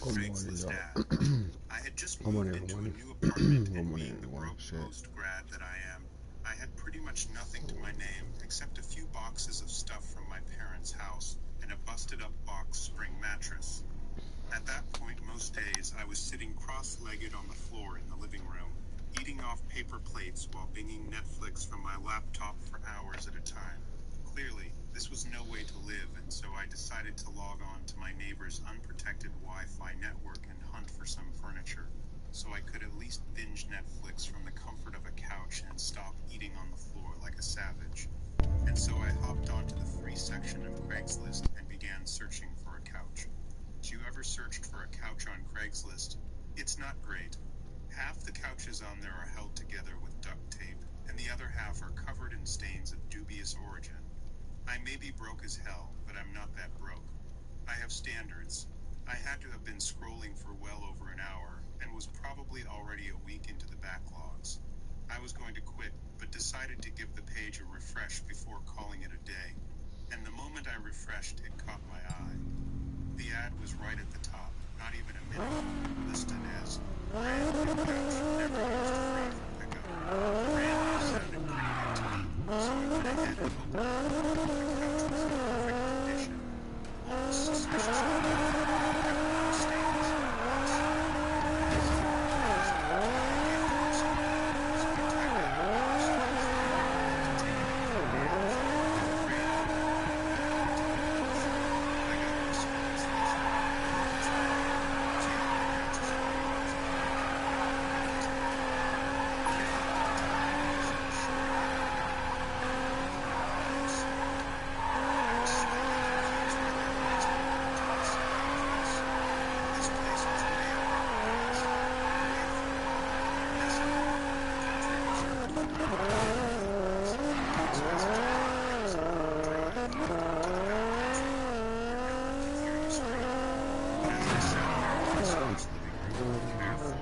Craigslist ad. I had just moved into a new apartment, and being the broke post-grad that I am, I had pretty much nothing to my name except a few boxes of stuff from my parents' house and a busted-up box spring mattress. At that point, most days, I was sitting cross-legged on the floor in the living room, eating off paper plates while binging Netflix from my laptop for hours at a time. Clearly, this was no way to live, and so I decided to log on to my neighbor's unprotected Wi-Fi network and hunt for some furniture, so I could at least binge Netflix from the comfort of a couch and stop eating on the floor like a savage. And so I hopped onto the free section of Craigslist and began searching for a couch. Have you ever searched for a couch on Craigslist? It's not great. Half the couches on there are held together with duct tape, and the other half are covered in stains of dubious origin. I may be broke as hell, but I'm not that broke. I have standards. I had to have been scrolling for well over an hour, and was probably already a week into the backlogs. I was going to quit, but decided to give the page a refresh before calling it a day. And the moment I refreshed, it caught my eye. The ad was right at the top, not even a minute, listed as brand new couch, never used free for pickup. Brand new sounded pretty good to me, so I went ahead and opened it. The couch was in perfect condition, almost suspiciously neat, covered in stains and marks. As if it were easy, I gave the person a call, so I typed out the person whose name I wanted to take it off the page. Brand new, no details. I got a response that said, "It's ready. See how many couches are ready once a week?" That's all. Okay, the time was sure enough now. I was sold. I was slightly confused by that last part until I saw the address. This place was way up in the hills, away from Nestle. The country reserved for top-rated families. Expensive apartments, drive to the back country. I could hear you screaming. As I sat there in my squeezed living room, barefoot,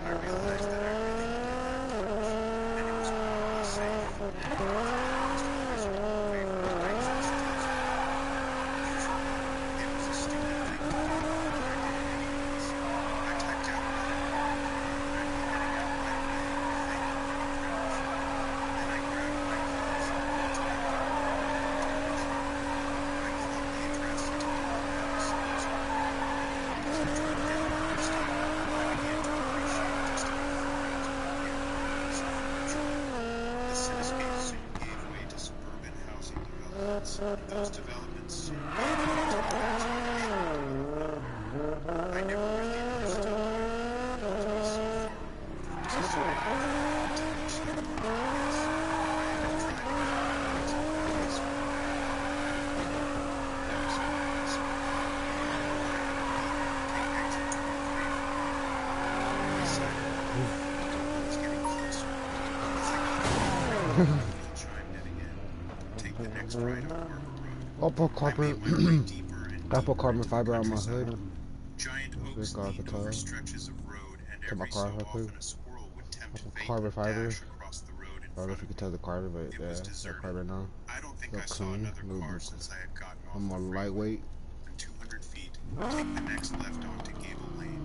I realized that I really needed that couch. And it was probably safe. It was almost always going to pay for what Craigslist tells me. Usually, it was a stupid thing to do, but I did it anyways. I typed out another part of the plan that I'd be heading out right away, thank you for the privilege. Then I grabbed my keys and went to my car and headed into Nestle. I plugged the address into Google Maps and was on my way. As I drove down Interstate, I began to appreciate just how far out of the neighborhood was virtually. The cityscape soon gave way to suburban housing developments, and those developments soon gave way to the residential development. I never really understood why people needed to be so far removed from society until this year. Yes, I had been driving around until my face went bad. I would pull over, notice my eyes sparkling, and know that I would beep and take exit 23 from there. I decided that the difficulty was getting closer. As I got out of the car, a fuel chime netting in. Take the next right on Harbor Road. I'll put I carbon, made my way deeper and I put deeper carbon into the fiber on my countryside. hood. Giant This oaks car I could leaned over tell. stretches of road, and To my every car, so I put. often a squirrel would I tempt put fate carbon and fiber. dash across the road in I don't know front if you of can me. tell the carbon, but It was yeah, got deserted. carbon now. I don't think Real I saw clean, another a little car since I had gotten off the more freeway. lightweight. In 200 feet, take the next left onto Gable Lane.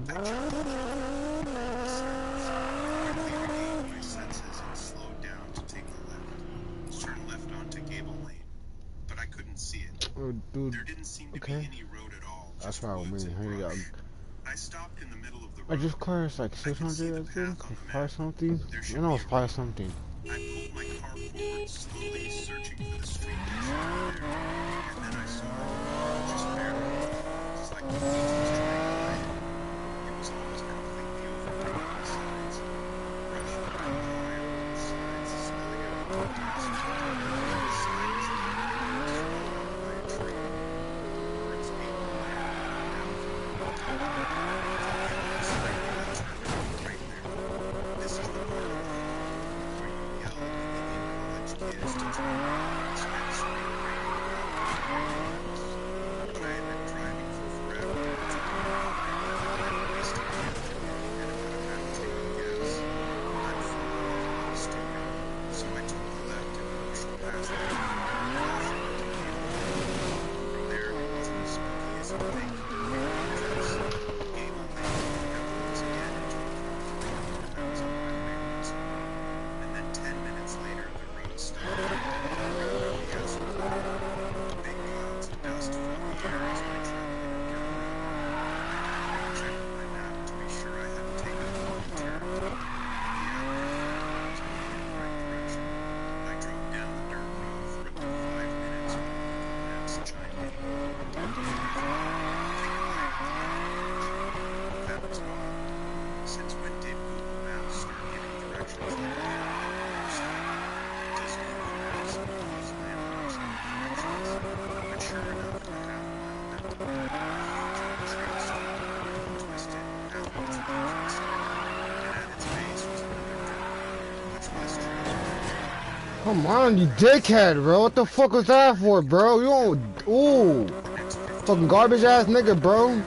I jumped the curb and heard the sirens. Quickly regained my senses and slowed down to take the left. Turn left onto Gable Lane. But I couldn't see it. Oh, dude. There didn't seem to be Okay. any road at all, That's just fine with woods me. and Here you go. brush. I stopped in the middle of the Like, this road. car is like I could see 600, the I think. path on the Or map. something. There I should know be it's a probably road. something. I pulled my car forward slowly, searching for the street that should be there. And then I saw it. Just barely. Slightly easy to make away. It was almost completely overgrown on the sides. Brush piled high on both sides, spilling out into the dust. One side was literally swallowed up by a tree. Birds ate the land coming down from the rooftop. The only street in the town was right there. This is the part of the problem. Are you Come on, you dickhead, bro. What the fuck was that for, bro? You don't. Ooh. Fucking garbage ass nigga, bro.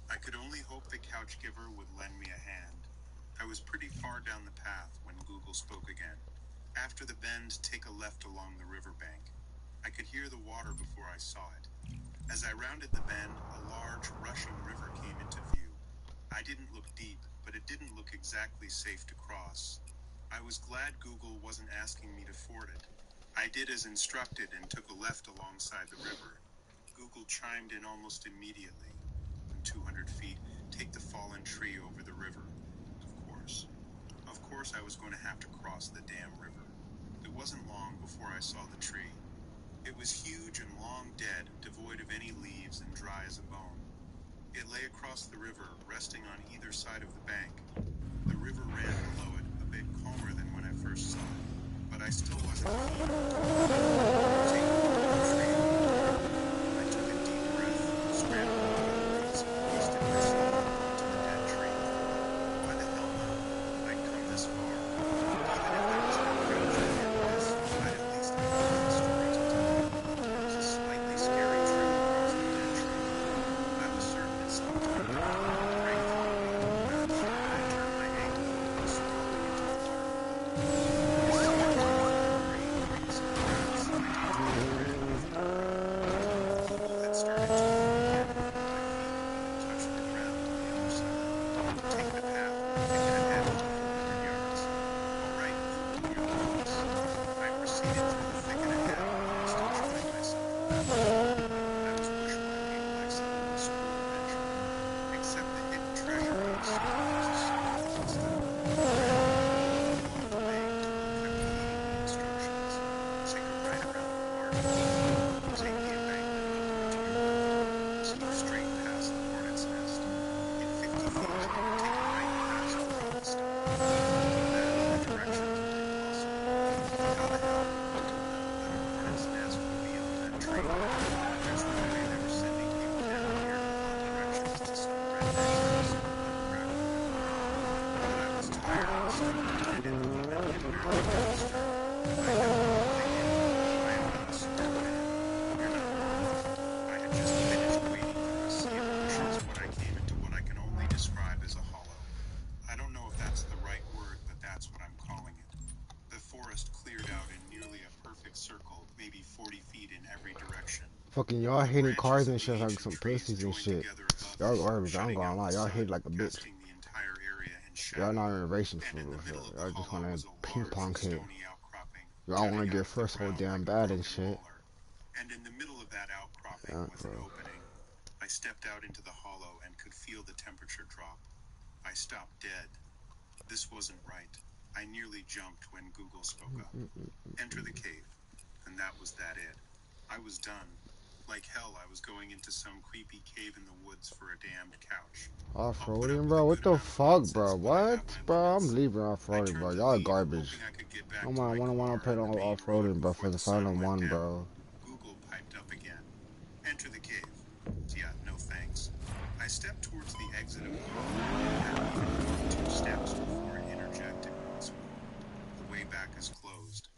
I could only hope the couch giver would lend me a hand. I was pretty far down the path when Google spoke again. After the bend, take a left along the riverbank. I could hear the water before I saw it. As I rounded the bend, a large, rushing river came into view. I didn't look deep, but it didn't look exactly safe to cross. I was glad Google wasn't asking me to ford it. I did as instructed and took a left alongside the river. Google chimed in almost immediately. 200 feet, take the fallen tree over the river. Of course I was going to have to cross the damn river. It wasn't long before I saw the tree. It was huge and long dead, devoid of any leaves and dry as a bone. It lay across the river, resting on either side of the bank. The river ran below it, a bit calmer than when I first saw it, but I still wasn't I took a deep breath, scrambled hoisted myself to the dead tree. Why the hell not? I'd come this far. Even if there was no couch to end this, I'd at least have a good story to tell. It was a slightly scary trip across the dead tree. I was certain at some point it would break through the bottom fast, and I'd turn my ankle and go sprawling into the water below. I seemed to feel the green trees and grass sliding to the ground with the current. Google had started to move again. Touched the ground on the other side. Take the path, thicket ahead for 400 yards. All right, Google, you're close. I proceeded through the thicket ahead, almost enjoying myself at that point. I was bushwhacking like some old school adventure, except the hidden treasure I was seeking was a small footstep. Along the way, Google kept feeding me instructions. Take a right around the large hill. Take the embankment open to your left. Keep straight past the hornet's nest. In 50 feet, take a right past the rolling stone. That is the directions were impossible. How the hell were we to know that a hornet's nest would be on that tree? There's no way they were sending people down here to find directions to some redneck house on a crack road. But I was tired of the stuff, and didn't even get very registered. I know all they did. I am not a smart man. You're not wrong. I had just finished wading through a sea of bushes when I came into what I can only describe as a hollow. I don't know if that's the right word, but that's what I'm calling it. The forest cleared out in nearly a perfect circle, maybe 40 feet in every direction. Fucking y'all The hitting branches cars of and the shit like ancient some trees pussies and joined shit. together above Y'all me, garbage. I ain't shutting gonna out lie. the Y'all hit sun, like a bitch. casting the entire area in Y'all shadow. not even racing for And in real. the middle of the Y'all just hollow wanna was a ping large, pong hit. stony outcropping, Y'all wanna jutting out get of the first whole ground damn like a bad and broken shit. molar. And in the middle of that outcropping Yeah, was an bro. opening. I stepped out into the hollow and could feel the temperature drop. I stopped dead. This wasn't right. I nearly jumped when Google spoke up. Enter the cave. And that was that it. I was done. Like hell, I was going into some creepy cave in the woods for a damned couch. Off-roading, bro? What the fuck, bro? What? Bro, I'm leaving off-roading, bro. Y'all garbage. I wanna play on off-roading, bro, for the final one, bro. Google piped up again. Enter the cave. Yeah, no thanks. I stepped towards the exit of the hall and hadn't even gone 2 steps before it interjected once more. The way back is closed.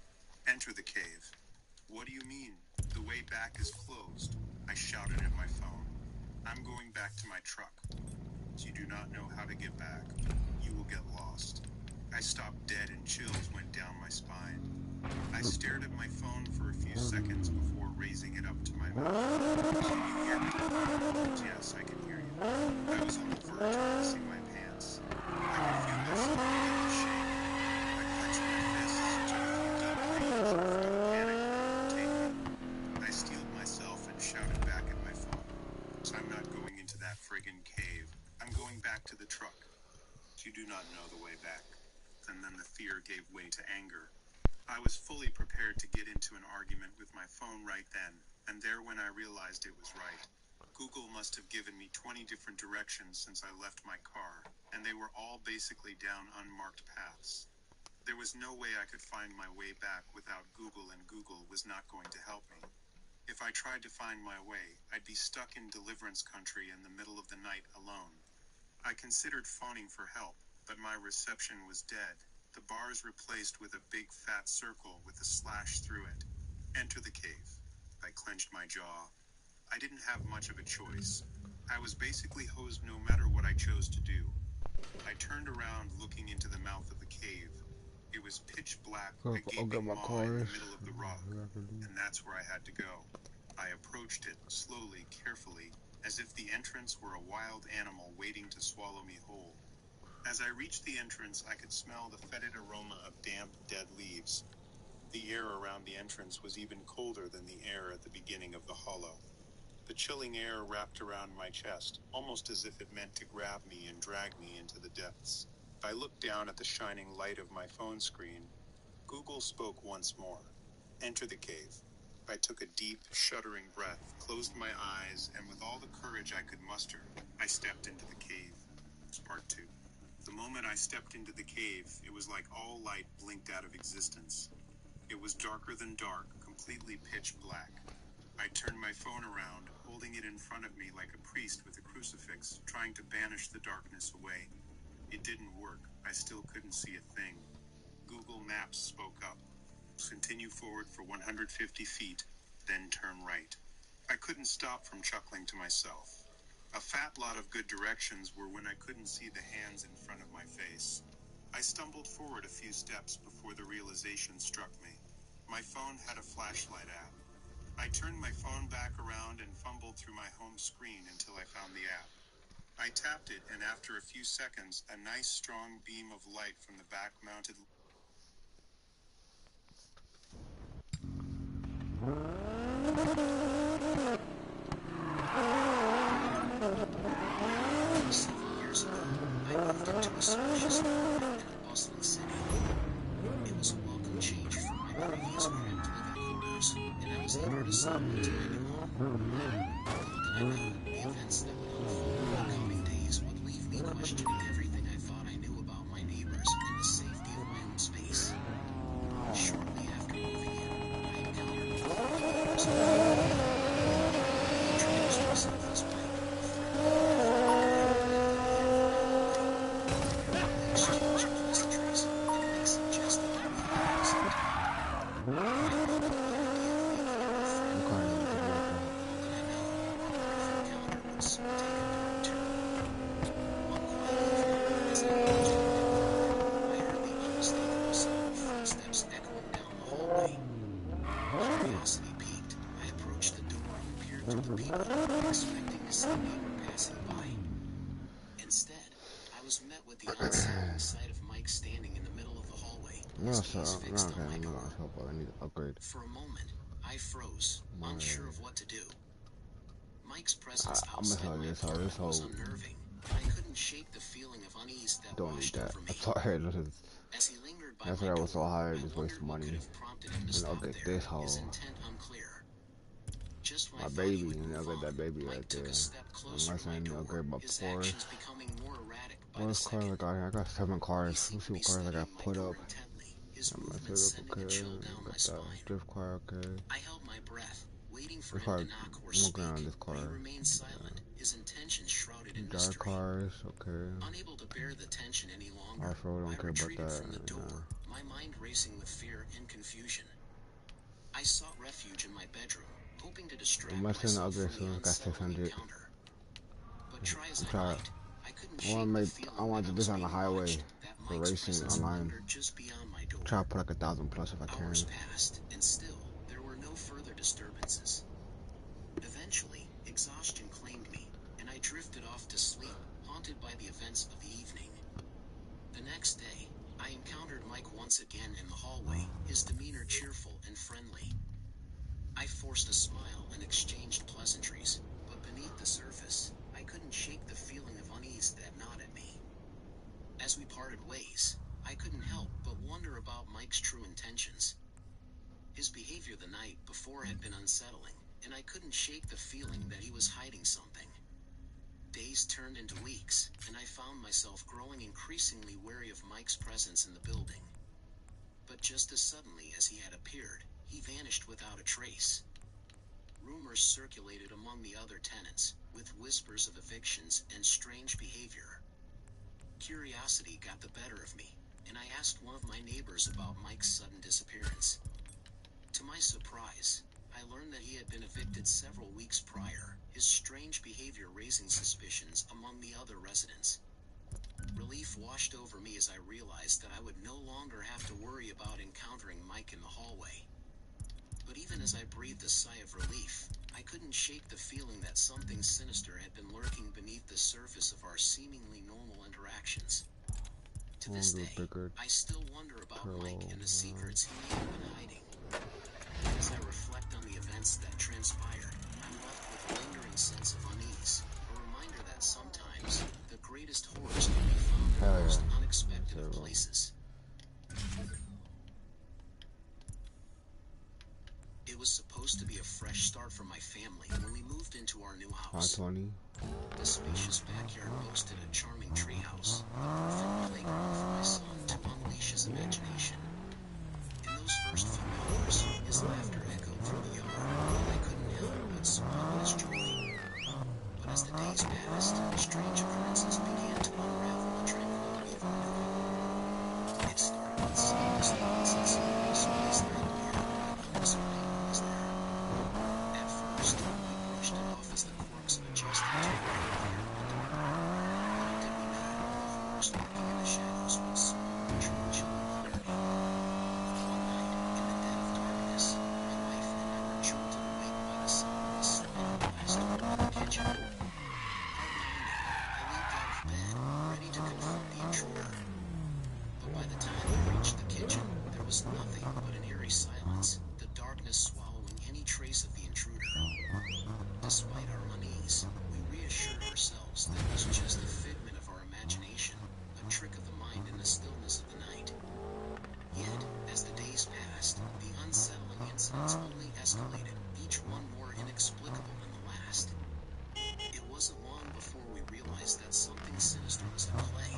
Enter the cave. What do you mean? The way back is closed. I shouted at my phone. I'm going back to my truck. You do not know how to get back. You will get lost. I stopped dead and chills went down my spine. I stared at my phone for a few seconds before raising it up to my mouth. Can you hear me? Yes, I can hear you. I was on the verge of pissing my pants. I could feel myself beginning to shake. I clenched my fists, took a few deep breaths, and felt panic overtake me. I steeled myself and shouted back at my phone. I'm not going into that friggin' cave. I'm going back to the truck. You do not know the way back. And then the fear gave way to anger. I was fully prepared to get into an argument with my phone right then, and there when I realized it was right. Google must have given me 20 different directions since I left my car, and they were all basically down unmarked paths. There was no way I could find my way back without Google, and Google was not going to help me. If I tried to find my way, I'd be stuck in Deliverance Country in the middle of the night alone. I considered phoning for help, but my reception was dead. The bars replaced with a big fat circle with a slash through it. Enter the cave. I clenched my jaw. I didn't have much of a choice. I was basically hosed no matter what I chose to do. I turned around looking into the mouth of the cave. It was pitch black, a gaping maw in the middle of the rock, and that's where I had to go. I approached it, slowly, carefully, as if the entrance were a wild animal waiting to swallow me whole. As I reached the entrance, I could smell the fetid aroma of damp, dead leaves. The air around the entrance was even colder than the air at the beginning of the hollow. The chilling air wrapped around my chest, almost as if it meant to grab me and drag me into the depths. I looked down at the shining light of my phone screen. Google spoke once more. Enter the cave. I took a deep, shuddering breath, closed my eyes, and with all the courage I could muster, I stepped into the cave. Part 2. The moment I stepped into the cave, it was like all light blinked out of existence. It was darker than dark, completely pitch black. I turned my phone around, holding it in front of me like a priest with a crucifix, trying to banish the darkness away. It didn't work. I still couldn't see a thing. Google Maps spoke up. Continue forward for 150 feet, then turn right. I couldn't stop from chuckling to myself. A fat lot of good directions were when I couldn't see the hands in front of my face. I stumbled forward a few steps before the realization struck me. My phone had a flashlight app. I turned my phone back around and fumbled through my home screen until I found the app. I tapped it, and after a few seconds, a nice strong beam of light from the back-mounted Several years ago, I moved into a spacious apartment in a bustling city. It was a welcome change from my previous cramped living quarters, and I was eager to settle into my new home. Little did I know, the events that would unfold in the coming days would leave me questioning everything I thought I knew about my neighbors and the safety of my own space. Shortly after moving in, I encountered one of my neighbors in the hallway. He introduced himself as Mike, a friend of mine from before he lived in the end of my hallway. We exchanged pleasantries, and Mike suggested that we hang out sometime. I welcomed the idea of making him a friend, but little did I know, our brief encounter would soon take a dark turn. One quiet evening, as I lounged in the living room, I heard the unmistakable sound of footsteps echoing down the hallway. Curiosity piqued, I approached the door and peered through the peephole, expecting to see a neighbor passing by. Instead, I was met with the unsettling sight of Mike standing in the middle of the hallway, his gaze fixed on my door. I need to upgrade. For a moment, I froze, unsure of what to do. Mike's presence I'm gonna outside tell my you this how this apartment was whole unnerving, and I couldn't shake the feeling of unease that don't need washed that. over I'm me. sorry, this is As he lingered by that's my why I was so door, high, I just waste wondered what could money. have prompted him to And I'll stop get there, this his whole intent unclear. Just when My I thought he baby, would and I'll move get on, that baby Mike right took there. a step closer Unless to I my need to door, upgrade my his Porsche. actions becoming more erratic by What the cars I second. got here? I got 7 He cars. seemed Let's to see be what cars I got studying my put door up. intently, his I'm gonna movements set up, sending a okay. chill down my Got that spine. drift car, okay. I held my breath, waiting for This him car, to knock or I'm looking speak, around this but he car. remained silent, his intentions shrouded in Dark mystery. cars, okay. Unable to bear the tension any longer, Off-road, don't I care about retreated that. from the door, Nah. my mind racing with fear and confusion. I sought refuge in my bedroom, hoping to distract myself from the unsettling encounter. But try as I might, I couldn't shake the feeling that I was being watched, that Mike's presence lingered just beyond my door. Try to put like 1,000 plus if I can. Hours passed, and still, there were no further disturbances. Eventually, exhaustion claimed me, and I drifted off to sleep, haunted by the events of the evening. The next day, I encountered Mike once again in the hallway, his demeanor cheerful and friendly. I forced a smile and exchanged pleasantries, but beneath the surface, I couldn't shake the feeling of unease that gnawed at me. As we parted ways, I couldn't help but wonder about Mike's true intentions. His behavior the night before had been unsettling, and I couldn't shake the feeling that he was hiding something. Days turned into weeks, and I found myself growing increasingly wary of Mike's presence in the building. But just as suddenly as he had appeared, he vanished without a trace. Rumors circulated among the other tenants, with whispers of evictions and strange behavior. Curiosity got the better of me, and I asked one of my neighbors about Mike's sudden disappearance. To my surprise, I learned that he had been evicted several weeks prior, his strange behavior raising suspicions among the other residents. Relief washed over me as I realized that I would no longer have to worry about encountering Mike in the hallway. But even as I breathed a sigh of relief, I couldn't shake the feeling that something sinister had been lurking beneath the surface of our seemingly normal interactions. To this day, I still wonder about Mike and the secrets he may have been hiding. As I reflect on the events that transpired, I'm left with a lingering sense of unease, a reminder that sometimes, the greatest horrors can be found in the most unexpected of places. It was supposed to be a fresh start for my family when we moved into our new house. 520. The spacious backyard boasted a charming treehouse, the perfect playground for my son to unleash his imagination. In those first few hours, his laughter echoed through the yard, and I couldn't help but smile at his joy. But as the days passed, strange occurrences began to unravel the tranquility of our new home. It started with sudden disturbances, always night near, unexplained noise there. At first, we brushed it off as the quirks of adjusting to a new environment. Little did we know, the horrors lurking in the shadows would soon emerge with chilling clarity. One night, in the dead of darkness, my wife and I were jolted awake by the sound of a sliding glass door in the kitchen. Heart pounding, I leaped out of bed, ready to confront the intruder. But by the time we reached the kitchen, there was nothing but an eerie silence, the darkness swallowing any trace of the intruder. Despite our unease, we reassured ourselves that it was just a figment of our imagination, a trick of the mind in the stillness of the night. Yet, as the days passed, the unsettling incidents only escalated, each one more inexplicable than the last. It wasn't long before we realized that something sinister was at play.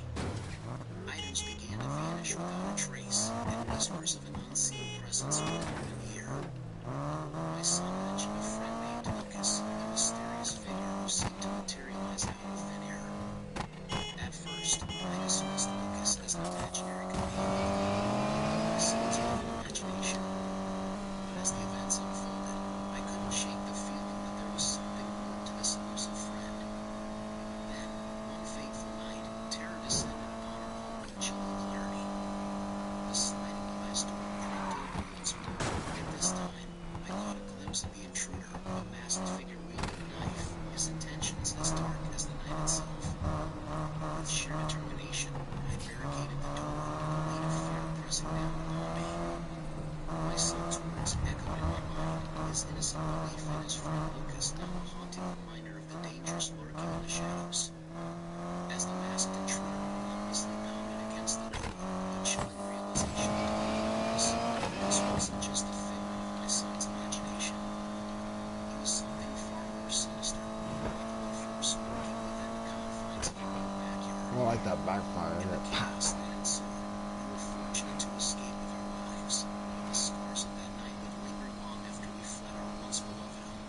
Items began to vanish without a trace, and whispers of an unseen presence lingered in the air. My son mentioned a friend named Lucas, a mysterious figure who seemed to materialize out of thin air. At first, I dismissed Lucas as an imaginary companion. My son's own imagination. But as the events unfolded, I couldn't shake the feeling that there was something more to this elusive friend. Then, one fateful night, terror descended upon our home with chilling clarity. The sliding glass door creaked open once more, and this time, I caught a glimpse of the intruder, a masked figure wielding a knife, his intentions as dark as the night itself. With sheer determination, I barricaded the door, the weight of fear pressing down upon me. My son's words echoed in my mind, his innocent belief in his friend Lucas now a haunting reminder of the dangers lurking in the shadows. As the masked intruder relentlessly pounded against the door, a chilling realization dawned upon us. This wasn't just a figment of my son's imagination. He was like that backfire. In the chaos that ensued, we were fortunate to escape with our lives, but the scars of that night would linger long after we fled our once beloved home.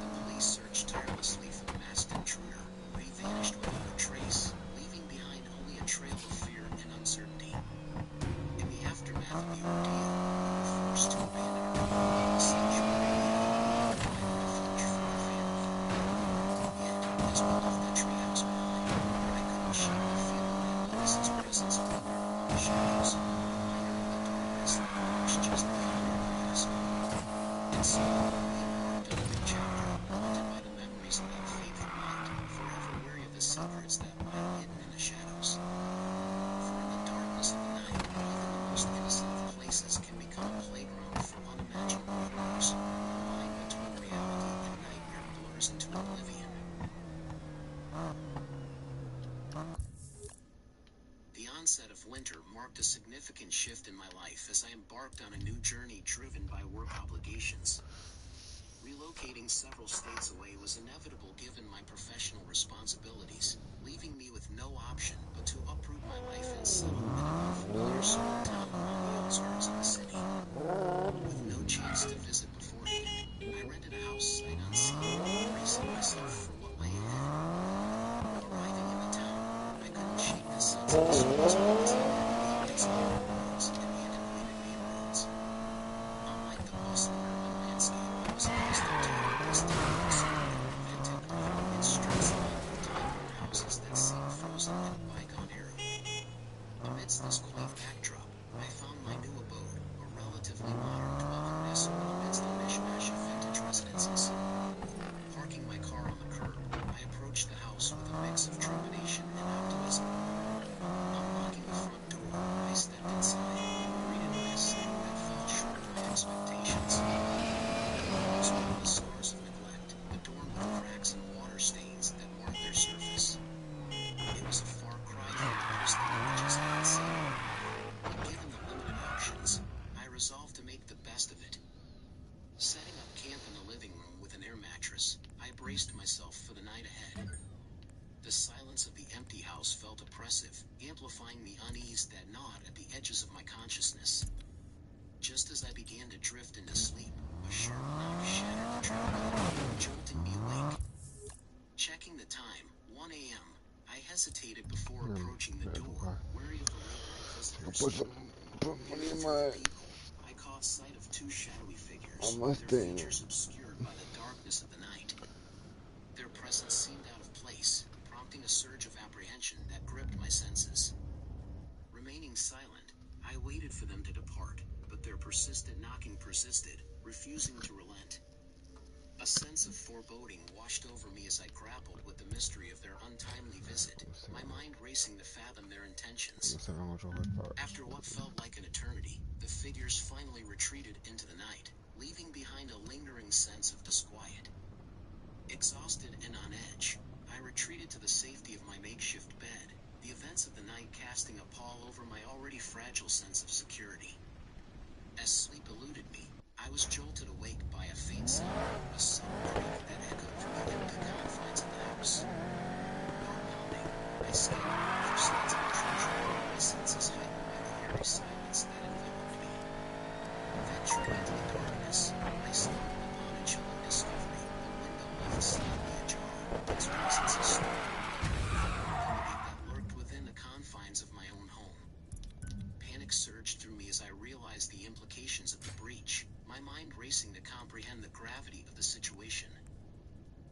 The police searched tirelessly for the masked intruder, but he vanished without a trace, leaving behind only a trail of fear and uncertainty. In the aftermath of the ordeal, we were forced to abandon our home, a sanctuary and find refuge for our family. Yet, as we left the treehouse behind, I couldn't shake the feeling that Melissa's presence lingered among the shadows, a reminder of the darkness that lurks just beyond our grasp. And so, we embarked on a new chapter, haunted by the memories of that fateful night, forever wary of the secrets that lie hidden in the shadows. For in the darkness of the night, even the most innocent of places can become a playground for unimaginable horrors. The line between reality and nightmare blurs into oblivion. The onset of winter marked a significant shift in my life as I embarked on a new journey driven by work obligations. Relocating several states away was inevitable given my professional responsibilities, leaving me with no option but to uproot my life and settle in an unfamiliar small town on the outskirts of the city. With no chance to visit beforehand, I rented a house sight unseen, bracing myself for what lay ahead. Arriving in the town, I couldn't shake the sense of disappointment amid its long roads and antiquated neighborhoods. Unlike the bustling urban landscape I was accustomed to, this town was serene, antique, its streets lined with time-worn houses that seemed frozen in a bygone era. Amidst this quaint backdrop, I found my new abode, a relatively modern dwelling nestled amidst a mishmash of vintage residences. Parking my car on the curb, I approached the house with a mix of trepidation and optimism. Unlocking the front door, I stepped inside, greeted by a sight that fell short of my expectations. The walls bore the scars of neglect, adorned with cracks and water stains that marked their surface. It was a far cry from the pristine edges I had seen online, but given the limited options, I resolved to make the best of it. Setting up camp in the living room with an air mattress, I braced myself for the night ahead. The silence of the empty house felt oppressive, amplifying the unease that gnawed at the edges of my consciousness. Just as I began to drift into sleep, a sharp knock shattered the tranquility, jolting me awake. Checking the time, 1 a.m., I hesitated before approaching the door, wary of the lingering visitors. Peering through the peephole, I caught sight of two shadowy figures, their features obscured by the darkness of the night. Their presence seemed out of place, prompting a surge of apprehension that gripped my senses. Remaining silent, I waited for them to depart, but their persistent knocking persisted, refusing to relent. A sense of foreboding washed over me as I grappled with the mystery of their untimely visit, my mind racing to fathom their intentions. After what felt like an eternity, the figures finally retreated into the night, leaving behind a lingering sense of disquiet. Exhausted and on edge, I retreated to the safety of my makeshift bed, the events of the night casting a pall over my already fragile sense of security. As sleep eluded me, I was jolted awake by a faint sound, a subtle creak that echoed through the empty confines of the house. Heart pounding, I scanned the room for signs of intrusion, my senses heightened by the eerie silence that enveloped me. Venturing into the darkness, I stumbled upon a chilling discovery, a window left slightly ajar, its presence a stark reminder of the mortality that lurked within the confines of my own home. Panic surged through me as I realized the implications of the breach, my mind racing to comprehend the gravity of the situation.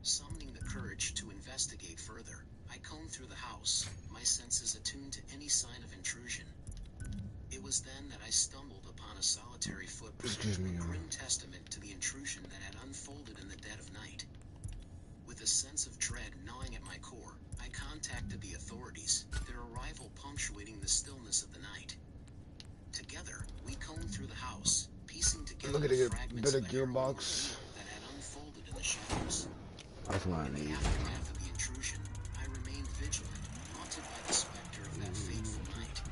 Summoning the courage to investigate further, I combed through the house, my senses attuned to any sign of intrusion. It was then that I stumbled upon a solitary footprint, a grim testament to the intrusion that had unfolded in the dead of night. With a sense of dread gnawing at my core, I contacted the authorities, their arrival punctuating the stillness of the night. Together, we combed through the house, piecing together the fragments of a harrowing ordeal that had unfolded in the shadows. In the aftermath of the intrusion, I remained vigilant, haunted by the specter of that fateful night.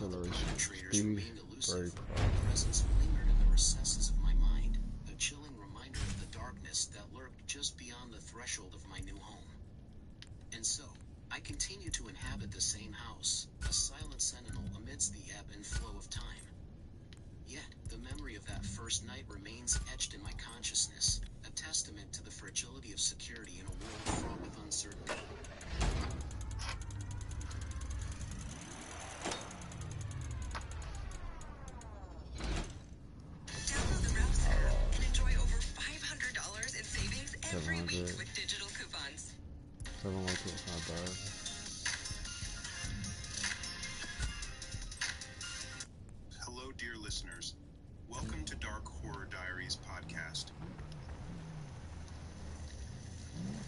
Though the perpetrators remained elusive, their presence lingered in the recesses of my mind, a chilling reminder of the darkness that lurked just beyond the threshold of my new home. And so, I continue to inhabit the same house, a silent sentinel amidst the ebb and flow of time. Yet, the memory of that first night remains etched in my consciousness, a testament to the fragility of security in a world fraught with uncertainty. Download the Ralph's app and enjoy over $500 in savings every week with digital coupons. 712 is not bad. Hello, dear listeners. Welcome to Dark Horror Diaries podcast.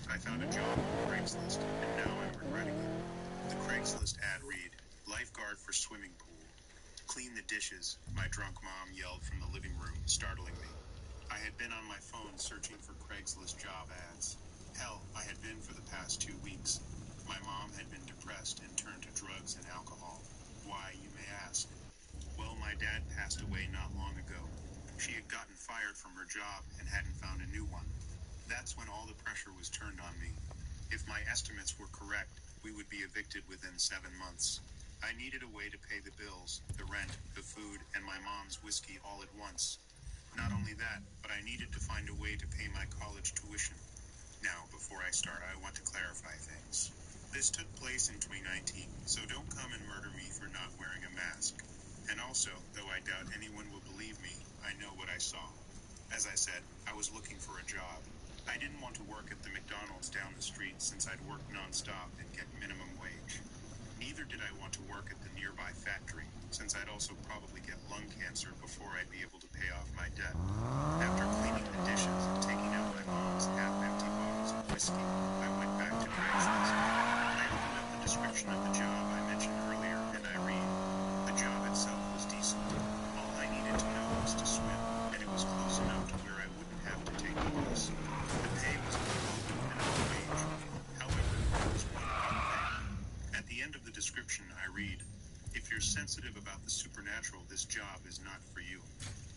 I found a job on Craigslist, and now I'm regretting it. The Craigslist ad read, lifeguard for swimming pool. Clean the dishes, my drunk mom yelled from the living room, startling me. I had been on my phone searching for Craigslist job ads. Hell, I had been for the past 2 weeks. My mom had been depressed and turned to drugs and alcohol. Why, you may ask? Well, my dad passed away not long ago. She had gotten fired from her job and hadn't found a new one. That's when all the pressure was turned on me. If my estimates were correct, we would be evicted within 7 months. I needed a way to pay the bills, the rent, the food, and my mom's whiskey all at once. Not only that, but I needed to find a way to pay my college tuition. Now, before I start, I want to clarify things. This took place in 2019, so don't come and murder me for not wearing a mask. And also, though I doubt anyone will believe me, I know what I saw. As I said, I was looking for a job. I didn't want to work at the McDonald's down the street since I'd work nonstop and get minimum wage. Neither did I want to work at the nearby factory, since I'd also probably get lung cancer before I'd be able to pay off my debt. After cleaning the dishes and taking out my mom's half-empty bottles of whiskey, I went back to Craigslist. I opened up the description of the job I mentioned earlier, and I read, the job itself was decent. All I needed to know was to swim, and it was close enough to where I wouldn't have to take a bus. The pay was below the minimum wage. However, there was one big thing. At the end of the description, I read, if you're sensitive about the supernatural, this job is not for you.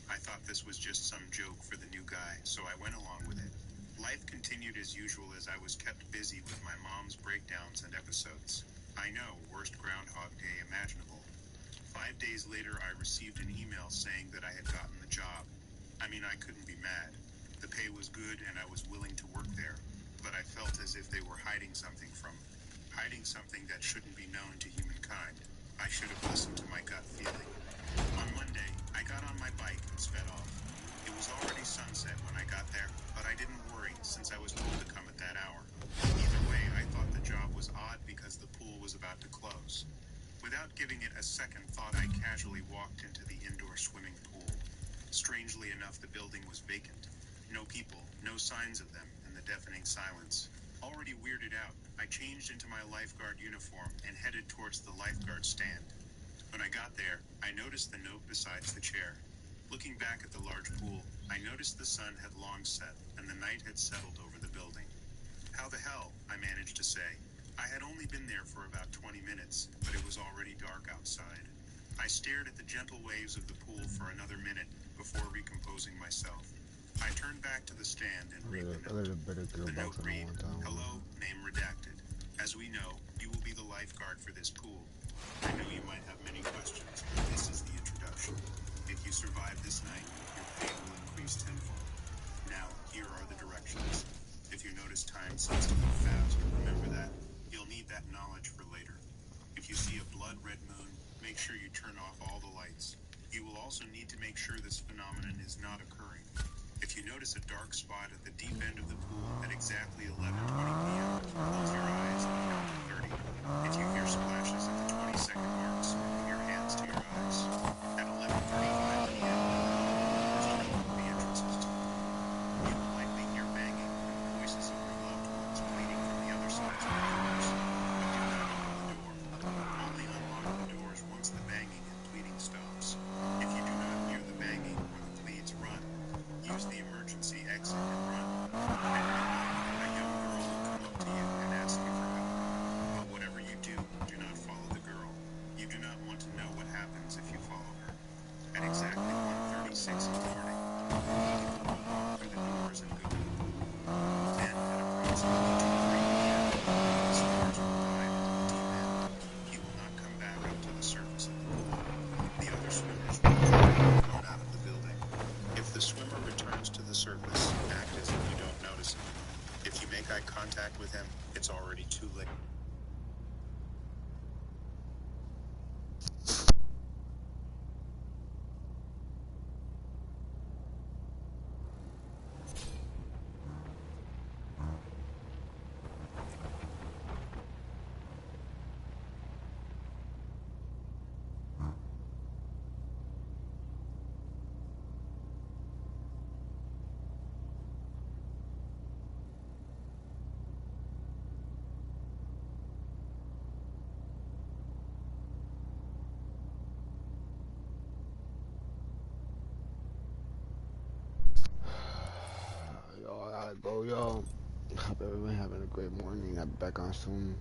I thought this was just some joke for the new guy, so I went along with it. Life continued as usual as I was kept busy with my mom's breakdowns and episodes. I know, worst Groundhog Day imaginable. 5 days later, I received an email saying that I had gotten the job. I mean, I couldn't be mad. The pay was good and I was willing to work there, but I felt as if they were hiding something from me. Hiding something that shouldn't be known to humankind. I should have listened to my gut feeling. On Monday, I got on my bike and sped off. It was already sunset when I got there, but I didn't worry since I was told to come at that hour. Either way, I thought the job was odd because the pool was about to close. Without giving it a second thought, I casually walked into the indoor swimming pool. Strangely enough, the building was vacant. No people, no signs of them, and the deafening silence. Already weirded out, I changed into my lifeguard uniform and headed towards the lifeguard stand. When I got there, I noticed the note besides the chair. Looking back at the large pool, I noticed the sun had long set and the night had settled over the building. How the hell, I managed to say. I had only been there for about 20 minutes, but it was already dark outside. I stared at the gentle waves of the pool for another minute before recomposing myself. I turned back to the stand and read the note. The note read, hello, name redacted. As we know, you will be the lifeguard for this pool. I know you might have many questions, but this is the introduction. If you survive this night, your pay will increase tenfold. Now, here are the directions. If you notice time seems to go fast, remember that. You'll need that knowledge for later. If you see a blood red moon, make sure you turn off all the lights. You will also need to make sure this phenomenon is not occurring. If you notice a dark spot at the deep end of the pool at exactly 11:20 p.m., close your eyes and count to 30. If you hear splashes at the 20-second marks, move your hands to your eyes. At 11:35 p.m., the entrances to the pool. You will likely hear banging and the voices of your loved ones pleading from the other sides of the doors. But do not open the door. Only unlock the doors once the banging and pleading stops. If you do not hear the banging or the pleads, run. Use the emergency exit and run. At midnight, a young girl will contact with him, it's already too late. Yo, I gotta go, yo. Hope everyone having a great morning. I'll be back on soon.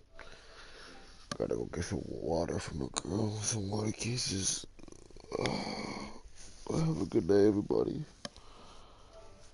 Gotta go get some water from a girl, some water cases. Have a good day, everybody.